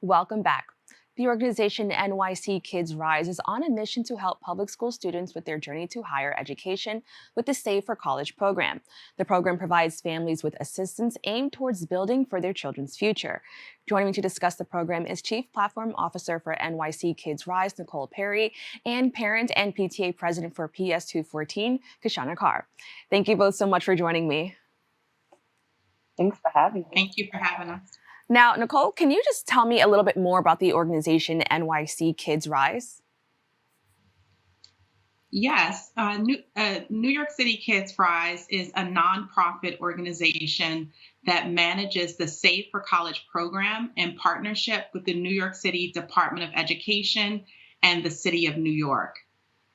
Welcome back. The organization NYC Kids RISE is on a mission to help public school students with their journey to higher education with the Save for College program. The program provides families with assistance aimed towards building for their children's future. Joining me to discuss the program is Chief Platform Officer for NYC Kids RISE, Nicole Perry, and Parent and PTA President for PS214, Kishana Carr. Thank you both so much for joining me. Thanks for having me. Thank you for having us. Now, Nicole, can you just tell me a little bit more about the organization NYC Kids RISE? Yes, New York City Kids RISE is a nonprofit organization that manages the Save for College program in partnership with the New York City Department of Education and the City of New York.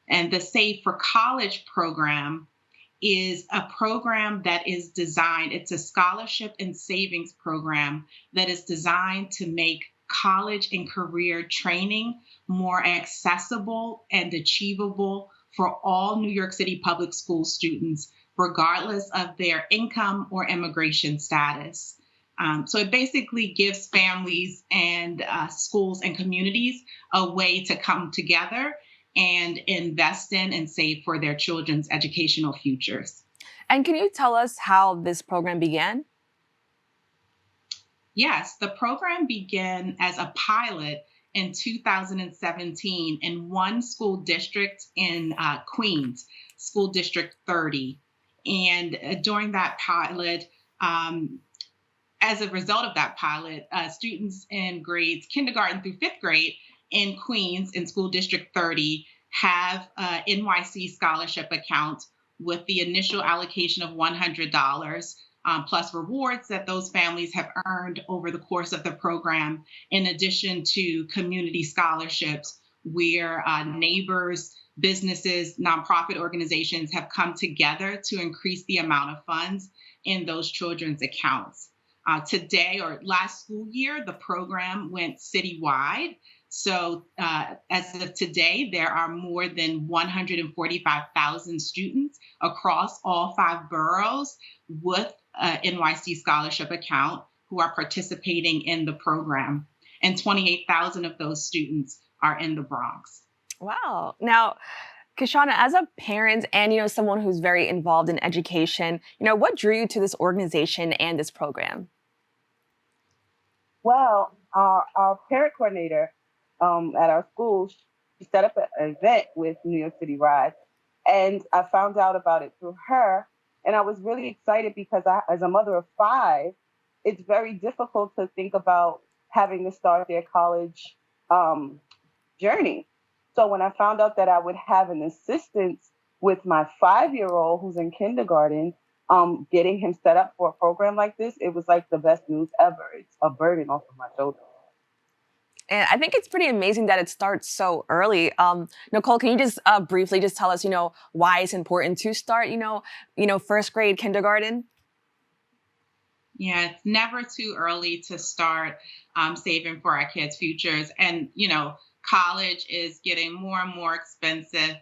And the Save for College program is a program that is designed, it's a scholarship and savings program that is designed to make college and career training more accessible and achievable for all New York City public school students, regardless of their income or immigration status. So it basically gives families and schools and communities a way to come together and invest in and save for their children's educational futures. And can you tell us how this program began? Yes, the program began as a pilot in 2017 in one school district in Queens, School District 30. And during that pilot, as a result of that pilot, students in grades kindergarten through fifth grade in Queens in School District 30 have an NYC scholarship account with the initial allocation of $100 plus rewards that those families have earned over the course of the program, in addition to community scholarships where neighbors, businesses, nonprofit organizations have come together to increase the amount of funds in those children's accounts. Today, or last school year, the program went citywide. So as of today, there are more than 145,000 students across all 5 boroughs with an NYC scholarship account who are participating in the program. And 28,000 of those students are in the Bronx. Wow. Now, Kishana, as a parent and someone who's very involved in education, what drew you to this organization and this program? Well, our parent coordinator at our school, she set up an event with New York City RISE, and I found out about it through her. And I was really excited because as a mother of 5, it's very difficult to think about having to start their college journey. So when I found out that I would have an assistance with my 5-year-old who's in kindergarten, getting him set up for a program like this, it was like the best news ever. It's a burden off of my shoulders. And I think it's pretty amazing that it starts so early. Nicole, can you just briefly just tell us, why it's important to start, first grade kindergarten? Yeah, it's never too early to start saving for our kids' futures. And, college is getting more and more expensive.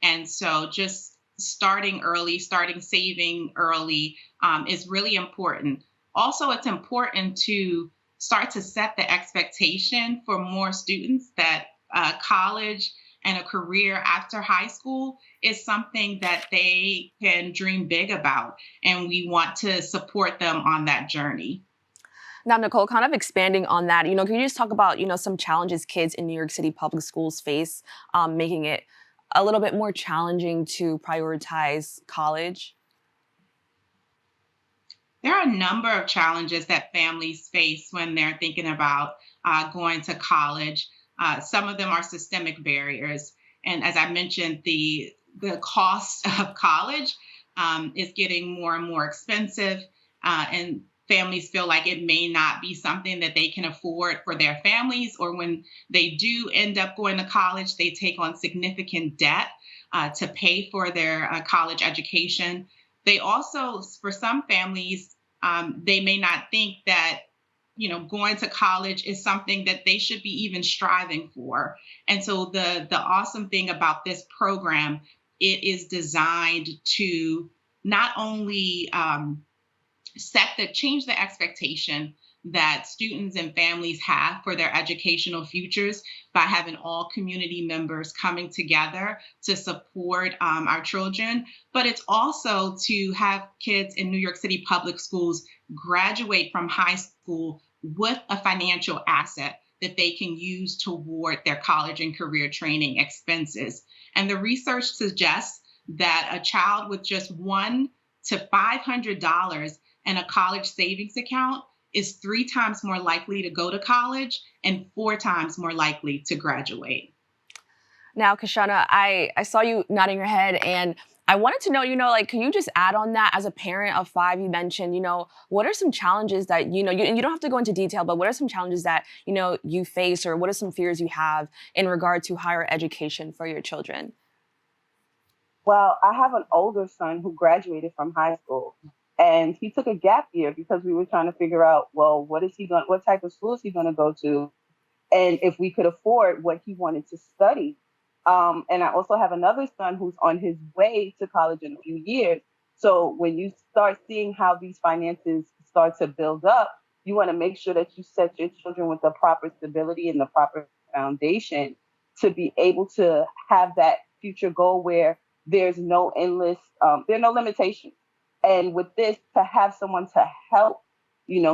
And so just starting early, starting saving early is really important. Also, it's important to start to set the expectation for more students that college and a career after high school is something that they can dream big about. And we want to support them on that journey. Now, Nicole, kind of expanding on that, can you just talk about, some challenges kids in New York City public schools face, making it a little bit more challenging to prioritize college? There are a number of challenges that families face when they're thinking about going to college. Some of them are systemic barriers. And as I mentioned, the cost of college is getting more and more expensive. And families feel like it may not be something that they can afford for their families, or when they do end up going to college, they take on significant debt to pay for their college education. They also, for some families, they may not think that, going to college is something that they should be even striving for. And so the awesome thing about this program, it is designed to not only change the expectation, that students and families have for their educational futures by having all community members coming together to support our children. But it's also to have kids in New York City public schools graduate from high school with a financial asset that they can use toward their college and career training expenses. And the research suggests that a child with just $100 to $500 in a college savings account is 3 times more likely to go to college and 4 times more likely to graduate. Now, Kishana, I saw you nodding your head, and I wanted to know, like, can you just add on that as a parent of 5? You mentioned, what are some challenges that, you don't have to go into detail, but what are some challenges that, you face, or what are some fears you have in regard to higher education for your children? Well, I have an older son who graduated from high school, and he took a gap year because we were trying to figure out, well, what type of school is he going to go to, and if we could afford what he wanted to study. And I also have another son who's on his way to college in a few years. So when you start seeing how these finances start to build up, you want to make sure that you set your children with the proper stability and the proper foundation to be able to have that future goal where there's no there are no limitations. And with this, to have someone to help,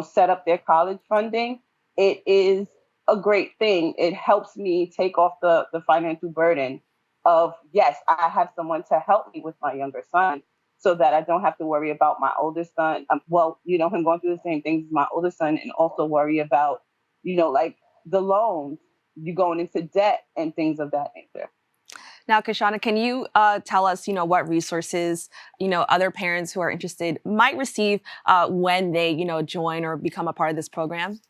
set up their college funding, it is a great thing. It helps me take off the financial burden of, yes, I have someone to help me with my younger son so that I don't have to worry about my older son. Him going through the same things as my older son, and also worry about, like the loans, you going into debt and things of that nature. Now, Kishana, can you tell us, what resources, other parents who are interested might receive when they, join or become a part of this program?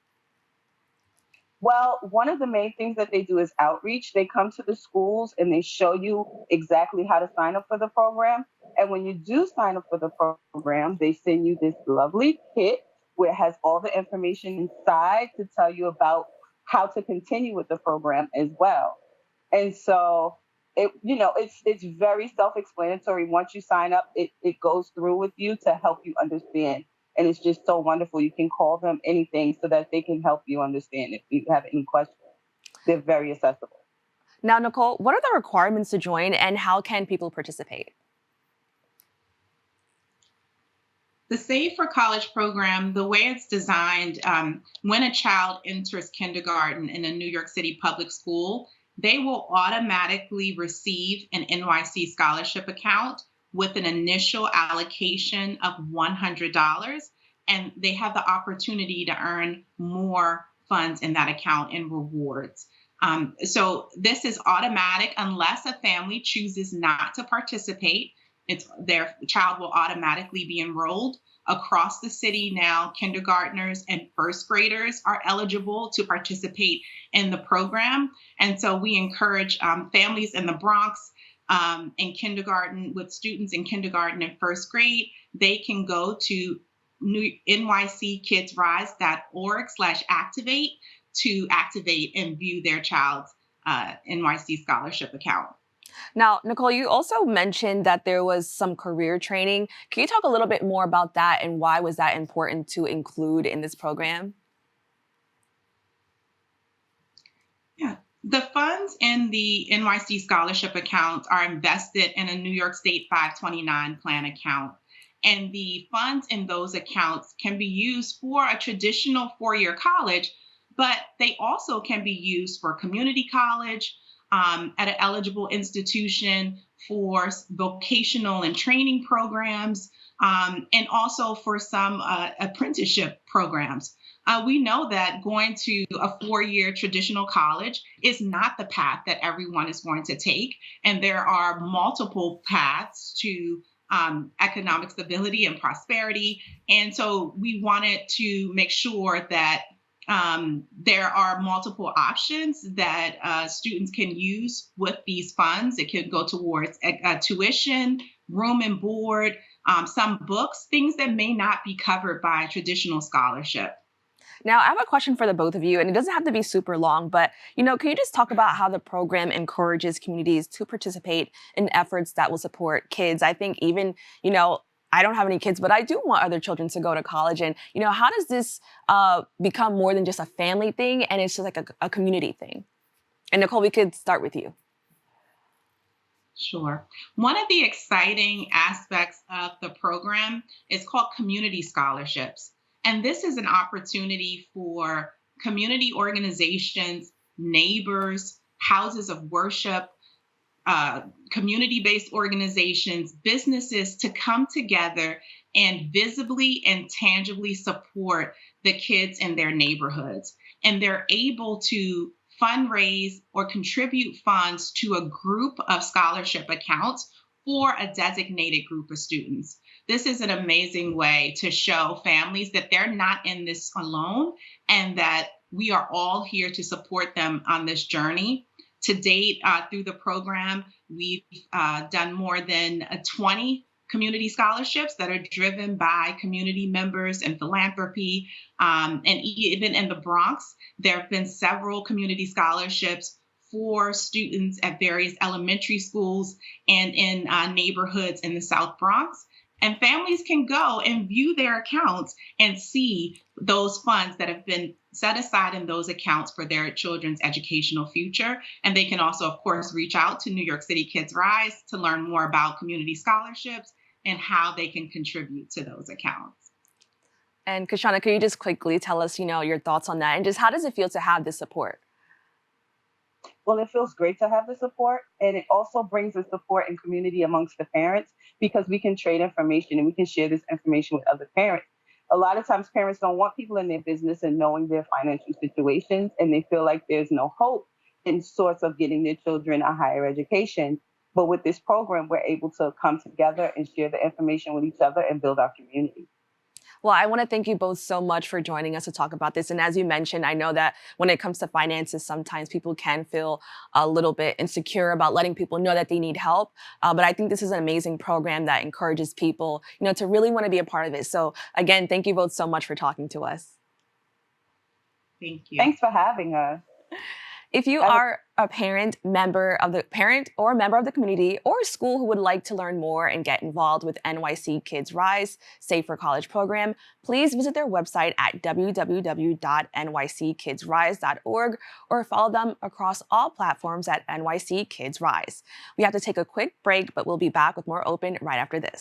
Well, one of the main things that they do is outreach. They come to the schools and they show you exactly how to sign up for the program. And when you do sign up for the program, they send you this lovely kit where it has all the information inside to tell you about how to continue with the program as well. And so it's very self-explanatory. Once you sign up, it goes through with you to help you understand. And it's just so wonderful. You can call them anything so that they can help you understand if you have any questions. They're very accessible. Now, Nicole, what are the requirements to join, and how can people participate? The Save for College program, the way it's designed, when a child enters kindergarten in a New York City public school, they will automatically receive an NYC scholarship account with an initial allocation of $100, and they have the opportunity to earn more funds in that account in rewards. So this is automatic unless a family chooses not to participate. Their child will automatically be enrolled. Across the city now, kindergartners and first graders are eligible to participate in the program. And so we encourage families in the Bronx in kindergarten, with students in kindergarten and first grade, they can go to NYCKidsRISE.org/activate to activate and view their child's NYC scholarship account. Now, Nicole, you also mentioned that there was some career training. Can you talk a little bit more about that, and why was that important to include in this program? Yeah. The funds in the NYC scholarship account are invested in a New York State 529 plan account. And the funds in those accounts can be used for a traditional 4-year college, but they also can be used for community college, at an eligible institution, for vocational and training programs, and also for some apprenticeship programs. We know that going to a 4-year traditional college is not the path that everyone is going to take. And there are multiple paths to economic stability and prosperity. And so we wanted to make sure that there are multiple options that students can use with these funds. It can go towards tuition, room and board, some books, things that may not be covered by a traditional scholarship. Now, I have a question for the both of you, and it doesn't have to be super long, but, can you just talk about how the program encourages communities to participate in efforts that will support kids? I think even, I don't have any kids, but I do want other children to go to college. And, how does this become more than just a family thing and it's just like a community thing? And Nicole, we could start with you. Sure. One of the exciting aspects of the program is called community scholarships. And this is an opportunity for community organizations, neighbors, houses of worship, community-based organizations, businesses to come together and visibly and tangibly support the kids in their neighborhoods. And they're able to fundraise or contribute funds to a group of scholarship accounts for a designated group of students. This is an amazing way to show families that they're not in this alone and that we are all here to support them on this journey. To date, through the program, we've done more than 20 community scholarships that are driven by community members and philanthropy. And even in the Bronx, there have been several community scholarships for students at various elementary schools and in neighborhoods in the South Bronx. And families can go and view their accounts and see those funds that have been set aside in those accounts for their children's educational future. And they can also, of course, reach out to New York City Kids RISE to learn more about community scholarships and how they can contribute to those accounts. And Kishana, could you just quickly tell us, your thoughts on that and just how does it feel to have this support? Well, it feels great to have the support, and it also brings the support and community amongst the parents because we can trade information and we can share this information with other parents. A lot of times parents don't want people in their business and knowing their financial situations, and they feel like there's no hope in sorts of getting their children a higher education. But with this program, we're able to come together and share the information with each other and build our community. Well, I want to thank you both so much for joining us to talk about this. And as you mentioned, I know that when it comes to finances, sometimes people can feel a little bit insecure about letting people know that they need help. But I think this is an amazing program that encourages people, to really want to be a part of it. So again, thank you both so much for talking to us. Thank you. Thanks for having us. If you are a parent or member of the community or a school who would like to learn more and get involved with NYC Kids RISE Safe for College program, please visit their website at www.nyckidsrise.org or follow them across all platforms at NYC Kids RISE. We have to take a quick break, but we'll be back with more Open right after this.